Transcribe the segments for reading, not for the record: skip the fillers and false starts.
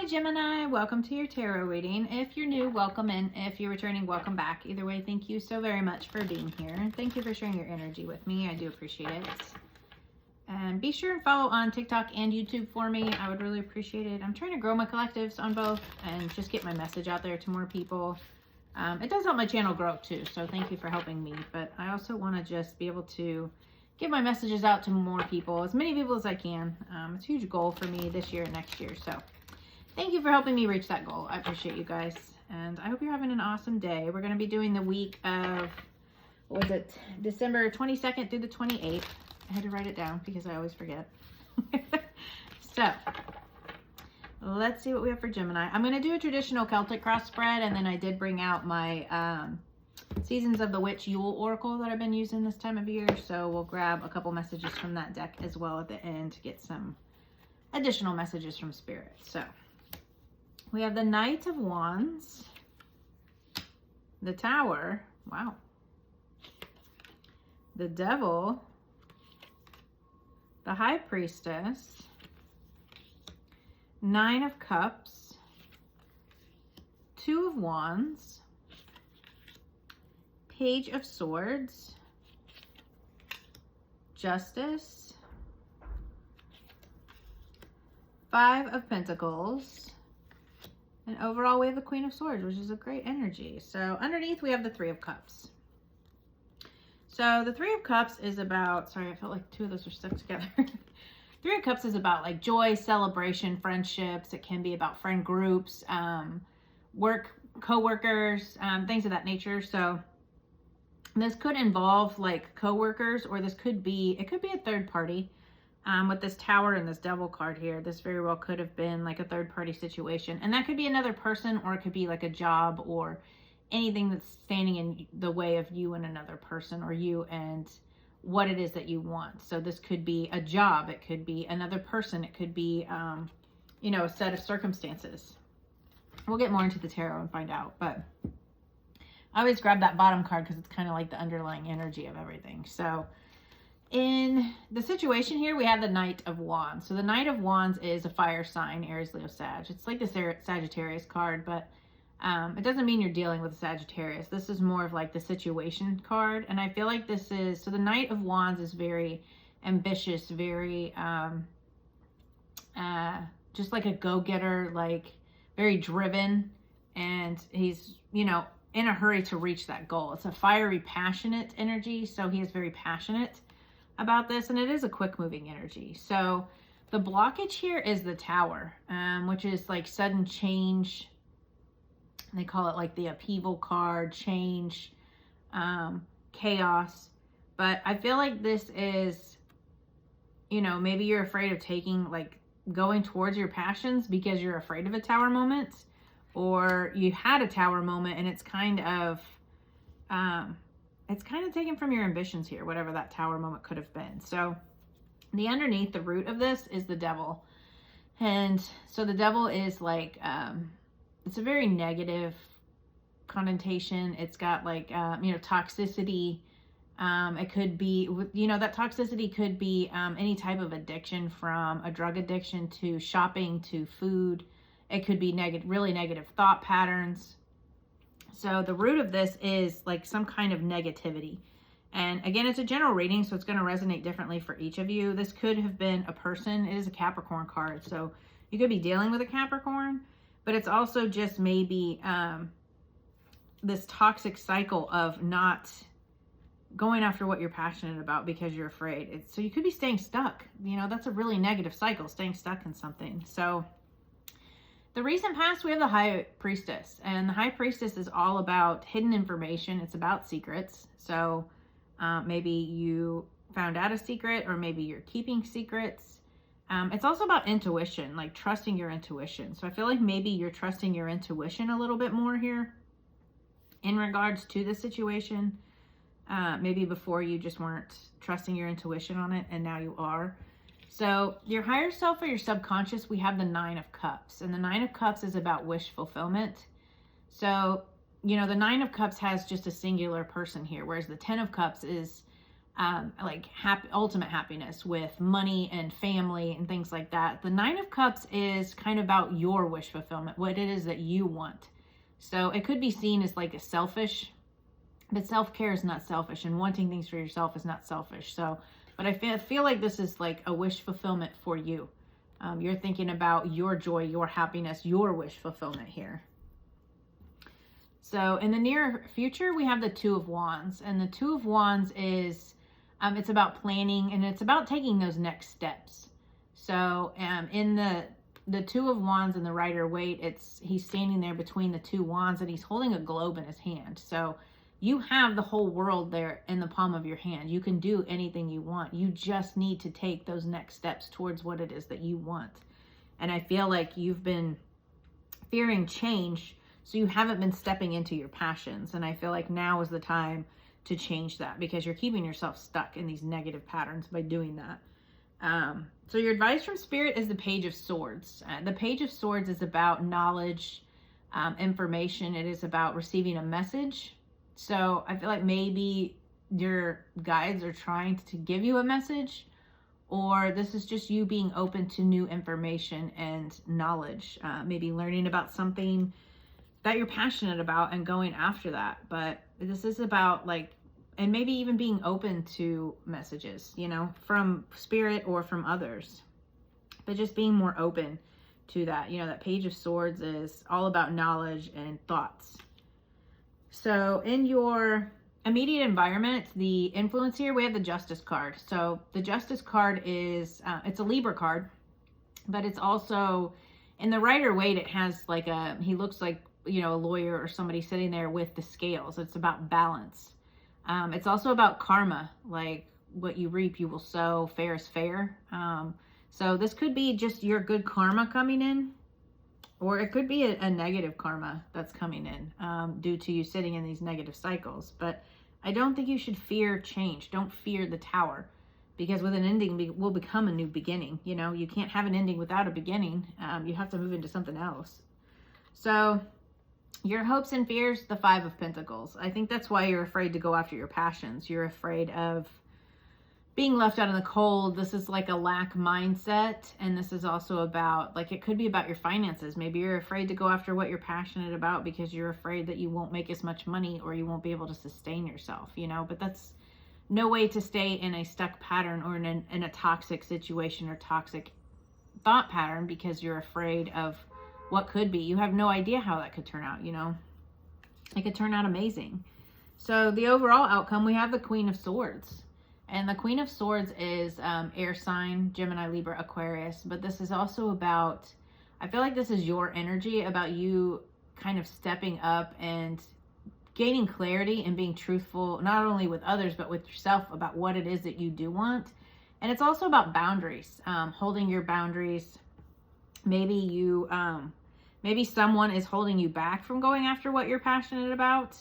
Hi Gemini, welcome to your tarot reading. If you're new, welcome, and if you're returning, welcome back. Either way, thank you so very much for being here. Thank you for sharing your energy with me. I do appreciate it. And be sure and follow on TikTok and YouTube for me. I would really appreciate it. I'm trying to grow my collectives on both and just get my message out there to more people. It does help my channel grow too, so thank you for helping me. But I also want to just be able to get my messages out to more people, as many people as I can. It's a huge goal for me this year and next year, so thank you for helping me reach that goal. I appreciate you guys, and I hope you're having an awesome day. We're going to be doing the week of, what was it, December 22nd through the 28th. I had to write it down because I always forget. So, let's see what we have for Gemini. I'm going to do a traditional Celtic cross spread, and then I did bring out my Seasons of the Witch Yule Oracle that I've been using this time of year, so we'll grab a couple messages from that deck as well at the end to get some additional messages from Spirit. So, we have the Knight of Wands, the Tower, wow, the Devil, the High Priestess, Nine of Cups, Two of Wands, Page of Swords, Justice, Five of Pentacles, and overall we have the Queen of Swords, which is a great energy. So underneath we have the Three of Cups. So the Three of Cups is about, sorry, I felt like two of those were stuck together. Three of Cups is about like joy, celebration, friendships. It can be about friend groups, work, co-workers, things of that nature. So this could involve like co-workers, or this could be, it could be a third party. With this Tower and this Devil card here, this very well could have been like a third party situation. And that could be another person, or it could be like a job, or anything that's standing in the way of you and another person, or you and what it is that you want. So this could be a job, it could be another person, it could be, you know, a set of circumstances. We'll get more into the tarot and find out, but I always grab that bottom card because it's kind of like the underlying energy of everything. So in the situation here, we have the Knight of Wands. So the Knight of Wands is a fire sign, Aries, Leo, Sag. It's like the Sagittarius card, but it doesn't mean you're dealing with a Sagittarius. This is more of like the situation card. And I feel like this is, so the Knight of Wands is very ambitious, very, just like a go-getter, like very driven. And he's, you know, in a hurry to reach that goal. It's a fiery, passionate energy. So he is very passionate about this, and it is a quick moving energy. So the blockage here is the Tower, which is like sudden change. They call it like the upheaval card, change, chaos. But I feel like this is, you know, maybe you're afraid of taking, like going towards your passions because you're afraid of a Tower moment, or you had a Tower moment and it's kind of taken from your ambitions here, whatever that Tower moment could have been. So the underneath, the root of this is the Devil. And so the Devil is like, it's a very negative connotation. It's got like, you know, toxicity. It could be, you know, that toxicity could be any type of addiction, from a drug addiction to shopping to food. It could be really negative thought patterns. So the root of this is like some kind of negativity. And again, it's a general reading, so it's going to resonate differently for each of you. This could have been a person. It is a Capricorn card, so you could be dealing with a Capricorn, but it's also just maybe this toxic cycle of not going after what you're passionate about because you're afraid. So you could be staying stuck. You know, that's a really negative cycle, staying stuck in something. So the recent past, we have the High Priestess, and the High Priestess is all about hidden information. It's about secrets. So maybe you found out a secret, or maybe you're keeping secrets. It's also about intuition, like trusting your intuition. So I feel like maybe you're trusting your intuition a little bit more here in regards to the situation. Maybe before you just weren't trusting your intuition on it, and now you are. So your higher self or your subconscious, we have the Nine of Cups. And the Nine of Cups is about wish fulfillment. So, you know, the Nine of Cups has just a singular person here, whereas the Ten of Cups is like ultimate happiness with money and family and things like that. The Nine of Cups is kind of about your wish fulfillment, what it is that you want. So it could be seen as like a selfish, but self-care is not selfish, and wanting things for yourself is not selfish. So, but I feel like this is like a wish fulfillment for you. You're thinking about your joy, your happiness, your wish fulfillment here. So in the near future, we have the Two of Wands, and the Two of Wands is, it's about planning, and it's about taking those next steps. So in the Two of Wands and the Rider-Waite, he's standing there between the two wands, and he's holding a globe in his hand. So you have the whole world there in the palm of your hand. You can do anything you want. You just need to take those next steps towards what it is that you want. And I feel like you've been fearing change, so you haven't been stepping into your passions. And I feel like now is the time to change that, because you're keeping yourself stuck in these negative patterns by doing that. So your advice from Spirit is the Page of Swords. The Page of Swords is about knowledge, information. It is about receiving a message. So I feel like maybe your guides are trying to give you a message, or this is just you being open to new information and knowledge, maybe learning about something that you're passionate about and going after that. But this is about like, and maybe even being open to messages, you know, from Spirit or from others, but just being more open to that. You know, that Page of Swords is all about knowledge and thoughts. So in your immediate environment, the influence here, we have the Justice card. So the Justice card is, it's a Libra card, but it's also, in the Rider-Waite, it has like he looks like, you know, a lawyer or somebody sitting there with the scales. It's about balance. It's also about karma, like what you reap, you will sow, fair is fair. So this could be just your good karma coming in, or it could be a negative karma that's coming in due to you sitting in these negative cycles. But I don't think you should fear change. Don't fear the Tower, because with an ending will become a new beginning. You know, you can't have an ending without a beginning. You have to move into something else. So your hopes and fears, the Five of Pentacles. I think that's why you're afraid to go after your passions. You're afraid of being left out in the cold. This is like a lack mindset. And this is also about, like, it could be about your finances. Maybe you're afraid to go after what you're passionate about because you're afraid that you won't make as much money, or you won't be able to sustain yourself, you know. But that's no way to stay in a stuck pattern or in a toxic situation or toxic thought pattern, because you're afraid of what could be. You have no idea how that could turn out, you know. It could turn out amazing. So the overall outcome, we have the Queen of Swords. And the Queen of Swords is air sign, Gemini, Libra, Aquarius. But this is also about, I feel like this is your energy, about you kind of stepping up and gaining clarity and being truthful, not only with others, but with yourself, about what it is that you do want. And it's also about boundaries, holding your boundaries. Maybe you, maybe someone is holding you back from going after what you're passionate about,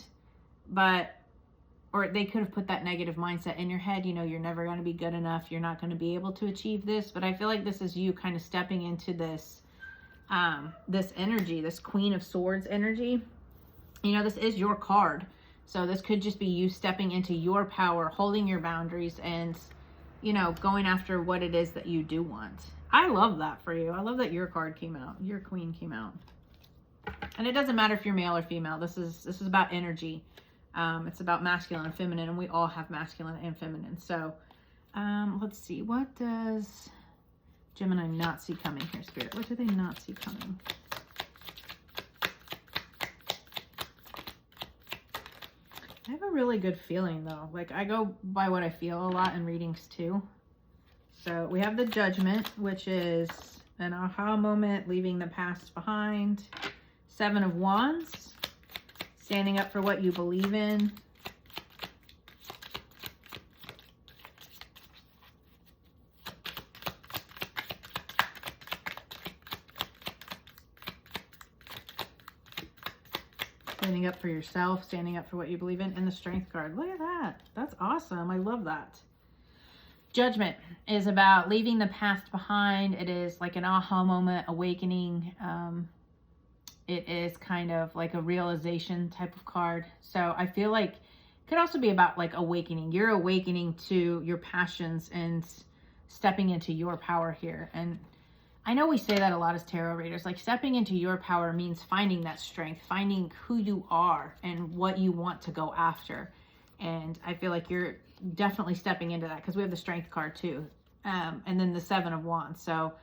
or they could have put that negative mindset in your head. You know, you're never going to be good enough. You're not going to be able to achieve this. But I feel like this is you kind of stepping into this, this energy, this Queen of Swords energy. You know, this is your card. So this could just be you stepping into your power, holding your boundaries, and, you know, going after what it is that you do want. I love that for you. I love that your card came out. Your Queen came out. And it doesn't matter if you're male or female. This is about energy. It's about masculine and feminine, and we all have masculine and feminine. So let's see. What does Gemini not see coming here, Spirit? What do they not see coming? I have a really good feeling, though. Like, I go by what I feel a lot in readings, too. So we have the Judgment, which is an aha moment, leaving the past behind. Seven of Wands, standing up for what you believe in. Standing up for yourself, standing up for what you believe in. And the Strength card. Look at that. That's awesome. I love that. Judgment is about leaving the past behind. It is like an aha moment, awakening. It is kind of like a realization type of card. So I feel like Could also be about like awakening. You're awakening to your passions and stepping into your power here. And I know we say that a lot as tarot readers, like stepping into your power means finding that strength, finding who you are and what you want to go after. And I feel like you're definitely stepping into that because we have the Strength card too. And then the Seven of Wands. So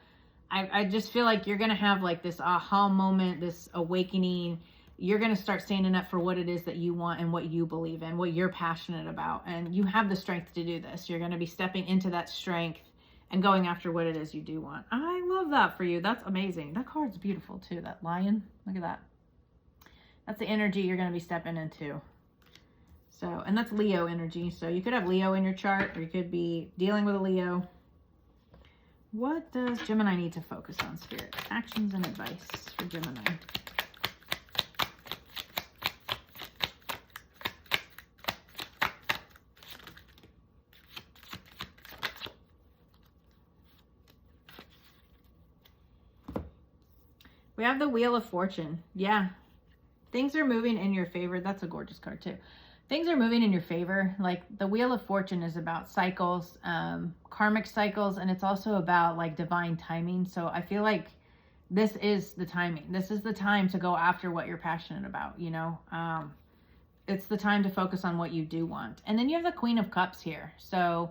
I just feel like you're going to have like this aha moment, this awakening. You're going to start standing up for what it is that you want and what you believe in, what you're passionate about. And you have the strength to do this. You're going to be stepping into that strength and going after what it is you do want. I love that for you. That's amazing. That card's beautiful too, that lion. Look at that. That's the energy you're going to be stepping into. So, and that's Leo energy. So you could have Leo in your chart, or you could be dealing with a Leo. What does Gemini need to focus on, Spirit? Actions and advice for Gemini. We have the Wheel of Fortune. Yeah. Things are moving in your favor. That's a gorgeous card too. Things are moving in your favor. Like the Wheel of Fortune is about cycles, karmic cycles, and it's also about like divine timing. So I feel like this is the timing. This is the time to go after what you're passionate about, you know. It's the time to focus on what you do want. And then you have the Queen of Cups here. So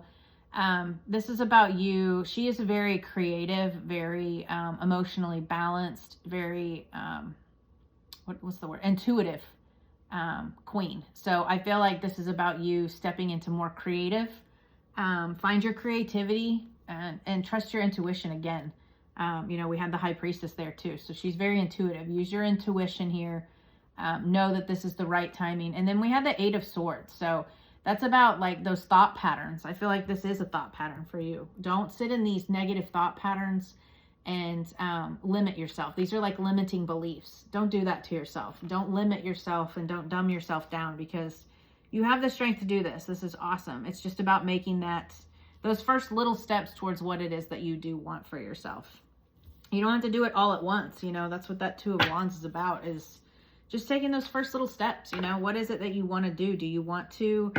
this is about you. She is very creative, very emotionally balanced, very, what's the word? Intuitive queen. So I feel like this is about you stepping into more creative. Find your creativity and trust your intuition again. You know, we had the High Priestess there too. So she's very intuitive. Use your intuition here. Know that this is the right timing. And then we had the Eight of Swords. So that's about like those thought patterns. I feel like this is a thought pattern for you. Don't sit in these negative thought patterns and limit yourself. These are like limiting beliefs. Don't do that to yourself. Don't limit yourself and don't dumb yourself down, because you have the strength to do this. This is awesome. It's just about making those first little steps towards what it is that you do want for yourself. You don't have to do it all at once. You know, that's what that Two of Wands is about, is just taking those first little steps. You know, what is it that you want to do? Do you want to,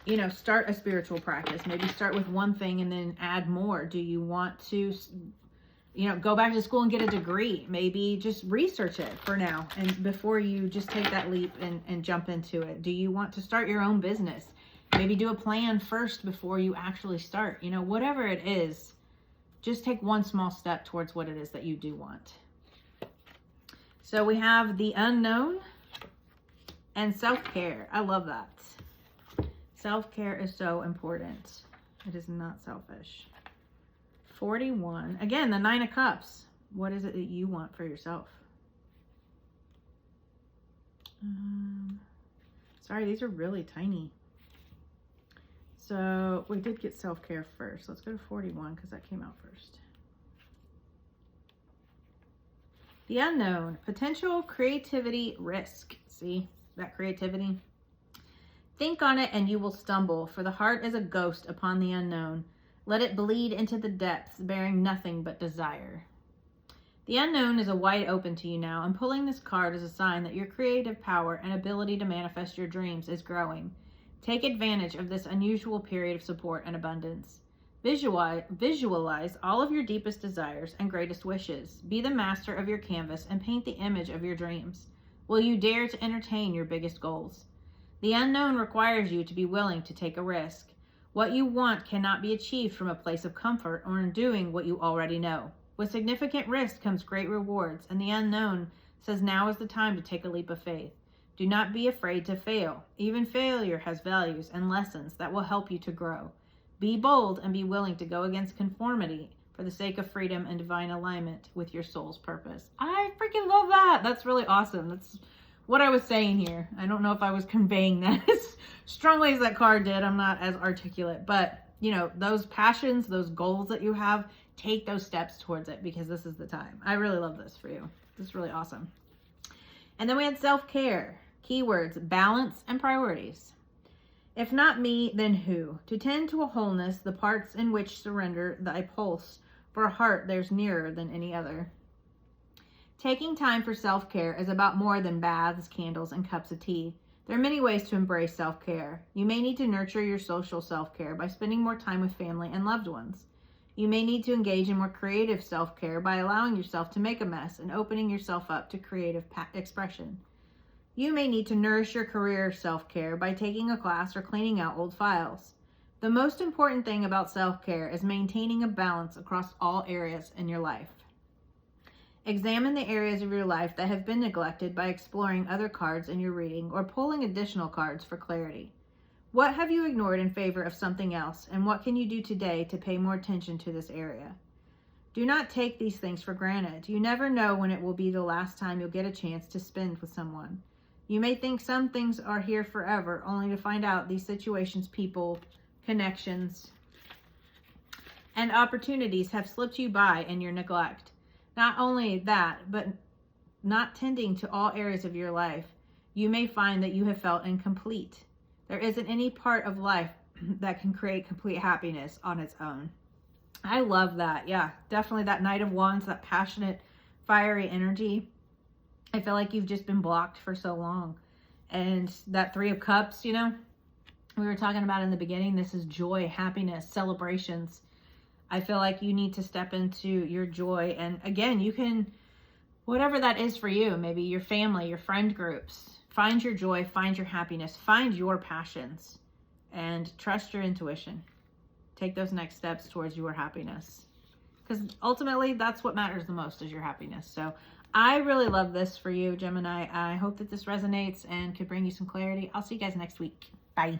you know, start a spiritual practice? Maybe start with one thing and then add more. Do you want to, you know, go back to school and get a degree? Maybe just research it for now, and before you just take that leap and jump into it. Do you want to start your own business? Maybe do a plan first before you actually start. You know, whatever it is, just take one small step towards what it is that you do want. So we have the Unknown and self-care. I love that. Self-care is so important. It is not selfish. 41. Again, the Nine of Cups. What is it that you want for yourself? Sorry, these are really tiny. So we did get self-care first. Let's go to 41 because that came out first. The Unknown. Potential creativity risk. See that creativity? Think on it and you will stumble, for the heart is a ghost upon the unknown. Let it bleed into the depths, bearing nothing but desire. The unknown is a wide open to you now, and pulling this card is a sign that your creative power and ability to manifest your dreams is growing. Take advantage of this unusual period of support and abundance. Visualize all of your deepest desires and greatest wishes. Be the master of your canvas and paint the image of your dreams. Will you dare to entertain your biggest goals? The unknown requires you to be willing to take a risk. What you want cannot be achieved from a place of comfort or in doing what you already know. With significant risk comes great rewards, and the unknown says now is the time to take a leap of faith. Do not be afraid to fail. Even failure has values and lessons that will help you to grow. Be bold and be willing to go against conformity for the sake of freedom and divine alignment with your soul's purpose. I freaking love that. That's really awesome. That's what I was saying here. I don't know if I was conveying that as strongly as that card did. I'm not as articulate, but you know, those passions, those goals that you have, take those steps towards it, because this is the time. I really love this for you. This is really awesome. And then we had self-care. Keywords: balance and priorities. If not me, then who? To tend to a wholeness, the parts in which surrender thy pulse, for a heart there's nearer than any other. Taking time for self-care is about more than baths, candles, and cups of tea. There are many ways to embrace self-care. You may need to nurture your social self-care by spending more time with family and loved ones. You may need to engage in more creative self-care by allowing yourself to make a mess and opening yourself up to creative expression. You may need to nourish your career self-care by taking a class or cleaning out old files. The most important thing about self-care is maintaining a balance across all areas in your life. Examine the areas of your life that have been neglected by exploring other cards in your reading or pulling additional cards for clarity. What have you ignored in favor of something else, and what can you do today to pay more attention to this area? Do not take these things for granted. You never know when it will be the last time you'll get a chance to spend with someone. You may think some things are here forever, only to find out these situations, people, connections, and opportunities have slipped you by in your neglect. Not only that, but not tending to all areas of your life, you may find that you have felt incomplete. There isn't any part of life that can create complete happiness on its own. I love that. Yeah, definitely that Knight of Wands, that passionate, fiery energy. I feel like you've just been blocked for so long. And that Three of Cups, you know, we were talking about in the beginning, this is joy, happiness, celebrations. I feel like you need to step into your joy. And again, you can, whatever that is for you, maybe your family, your friend groups, find your joy, find your happiness, find your passions, and trust your intuition. Take those next steps towards your happiness. Because ultimately, that's what matters the most, is your happiness. So I really love this for you, Gemini. I hope that this resonates and could bring you some clarity. I'll see you guys next week. Bye.